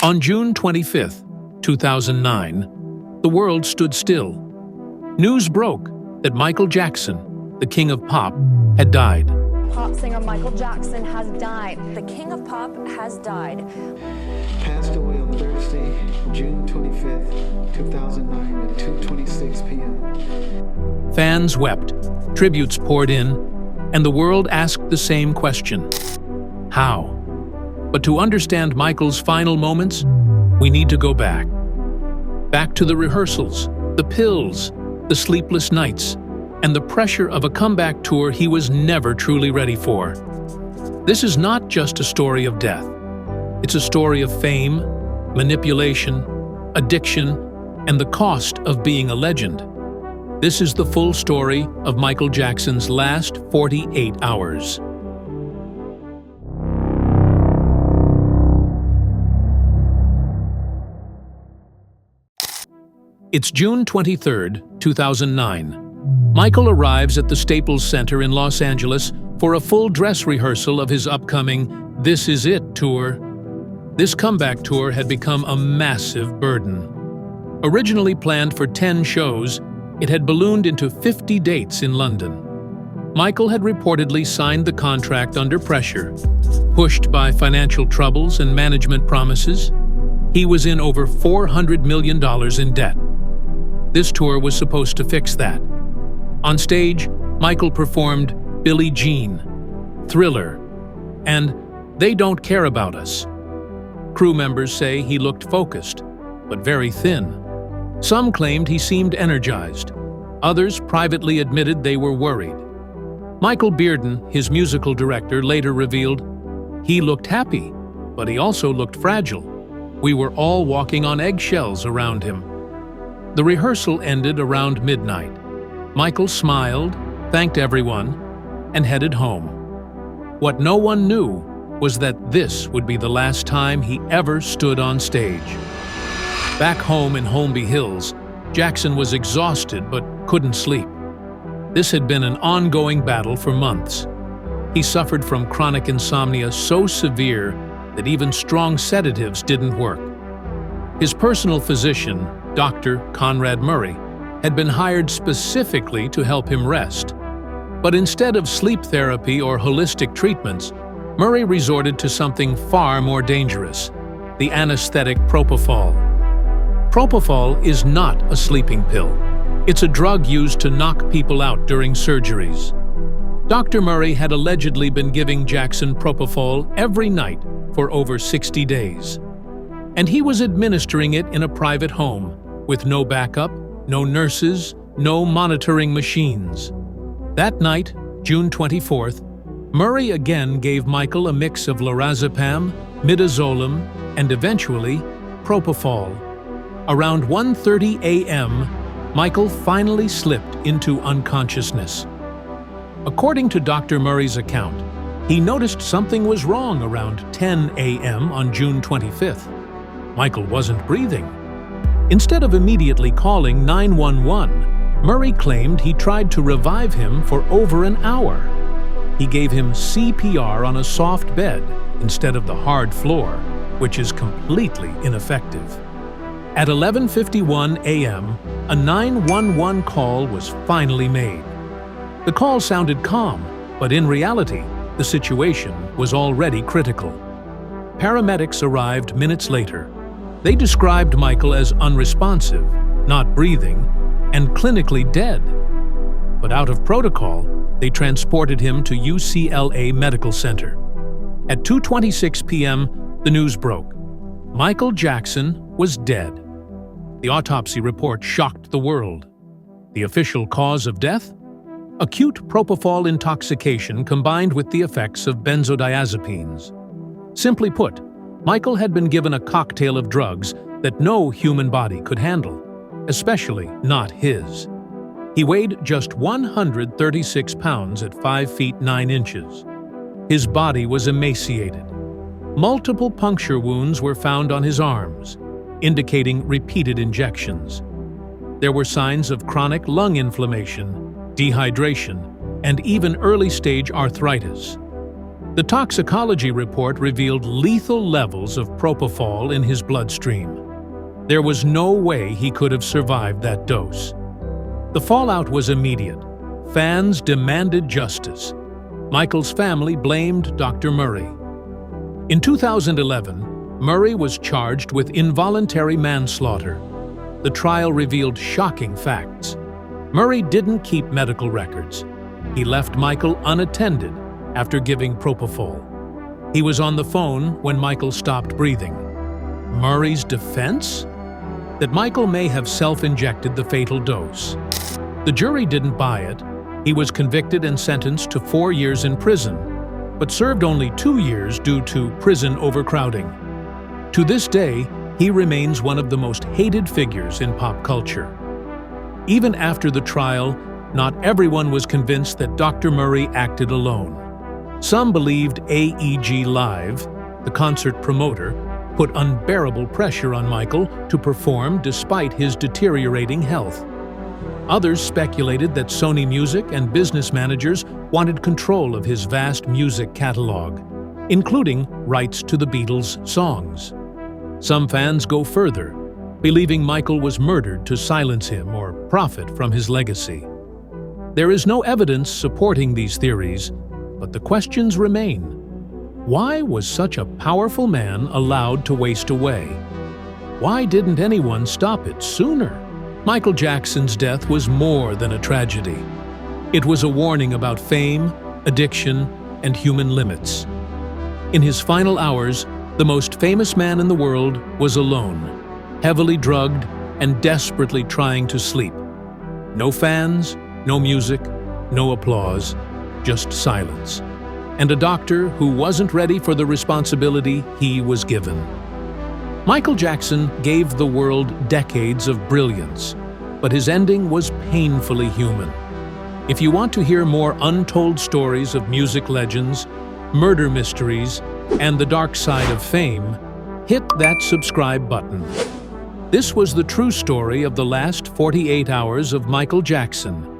On June 25, 2009, the world stood still. News broke that Michael Jackson, the king of pop, had died. Pop singer Michael Jackson has died. The king of pop has died. Passed away on Thursday, June 25th, 2009 at 2:26 p.m. Fans wept, tributes poured in, and the world asked the same question: how? But to understand Michael's final moments, we need to go back. Back to the rehearsals, the pills, the sleepless nights, and the pressure of a comeback tour he was never truly ready for. This is not just a story of death. It's a story of fame, manipulation, addiction, and the cost of being a legend. This is the full story of Michael Jackson's last 48 hours. It's June 23, 2009. Michael arrives at the Staples Center in Los Angeles for a full dress rehearsal of his upcoming This Is It tour. This comeback tour had become a massive burden. Originally planned for 10 shows, it had ballooned into 50 dates in London. Michael had reportedly signed the contract under pressure. Pushed by financial troubles and management promises, he was in over $400 million in debt. This tour was supposed to fix that. On stage, Michael performed Billie Jean, Thriller, and They Don't Care About Us. Crew members say he looked focused, but very thin. Some claimed he seemed energized. Others privately admitted they were worried. Michael Bearden, his musical director, later revealed, "He looked happy, but he also looked fragile. We were all walking on eggshells around him." The rehearsal ended around midnight. Michael smiled, thanked everyone, and headed home. What no one knew was that this would be the last time he ever stood on stage. Back home in Holmby Hills, Jackson was exhausted but couldn't sleep. This had been an ongoing battle for months. He suffered from chronic insomnia so severe that even strong sedatives didn't work. His personal physician, Dr. Conrad Murray, had been hired specifically to help him rest. But instead of sleep therapy or holistic treatments, Murray resorted to something far more dangerous: the anesthetic propofol. Propofol is not a sleeping pill. It's a drug used to knock people out during surgeries. Dr. Murray had allegedly been giving Jackson propofol every night for over 60 days. And he was administering it in a private home, with no backup, no nurses, no monitoring machines. That night, June 24th, Murray again gave Michael a mix of lorazepam, midazolam, and eventually propofol. Around 1:30 a.m., Michael finally slipped into unconsciousness. According to Dr. Murray's account, he noticed something was wrong around 10 a.m. on June 25th. Michael wasn't breathing. Instead of immediately calling 911, Murray claimed he tried to revive him for over an hour. He gave him CPR on a soft bed instead of the hard floor, which is completely ineffective. At 11:51 a.m., a 911 call was finally made. The call sounded calm, but in reality, the situation was already critical. Paramedics arrived minutes later. They described Michael as unresponsive, not breathing, and clinically dead. But out of protocol, they transported him to UCLA Medical Center. At 2:26 p.m., the news broke. Michael Jackson was dead. The autopsy report shocked the world. The official cause of death? Acute propofol intoxication combined with the effects of benzodiazepines. Simply put, Michael had been given a cocktail of drugs that no human body could handle, especially not his. He weighed just 136 pounds at 5 feet 9 inches. His body was emaciated. Multiple puncture wounds were found on his arms, indicating repeated injections. There were signs of chronic lung inflammation, dehydration, and even early-stage arthritis. The toxicology report revealed lethal levels of propofol in his bloodstream. There was no way he could have survived that dose. The fallout was immediate. Fans demanded justice. Michael's family blamed Dr. Murray. In 2011, Murray was charged with involuntary manslaughter. The trial revealed shocking facts. Murray didn't keep medical records. He left Michael unattended after giving propofol. He was on the phone when Michael stopped breathing. Murray's defense? That Michael may have self-injected the fatal dose. The jury didn't buy it. He was convicted and sentenced to 4 years in prison, but served only 2 years due to prison overcrowding. To this day, he remains one of the most hated figures in pop culture. Even after the trial, not everyone was convinced that Dr. Murray acted alone. Some believed AEG Live, the concert promoter, put unbearable pressure on Michael to perform despite his deteriorating health. Others speculated that Sony Music and business managers wanted control of his vast music catalog, including rights to the Beatles' songs. Some fans go further, believing Michael was murdered to silence him or profit from his legacy. There is no evidence supporting these theories, but the questions remain. Why was such a powerful man allowed to waste away? Why didn't anyone stop it sooner? Michael Jackson's death was more than a tragedy. It was a warning about fame, addiction, and human limits. In his final hours, the most famous man in the world was alone, heavily drugged and desperately trying to sleep. No fans, no music, no applause, just silence. And a doctor who wasn't ready for the responsibility he was given. Michael Jackson gave the world decades of brilliance, but his ending was painfully human. If you want to hear more untold stories of music legends, murder mysteries, and the dark side of fame, hit that subscribe button. This was the true story of the last 48 hours of Michael Jackson,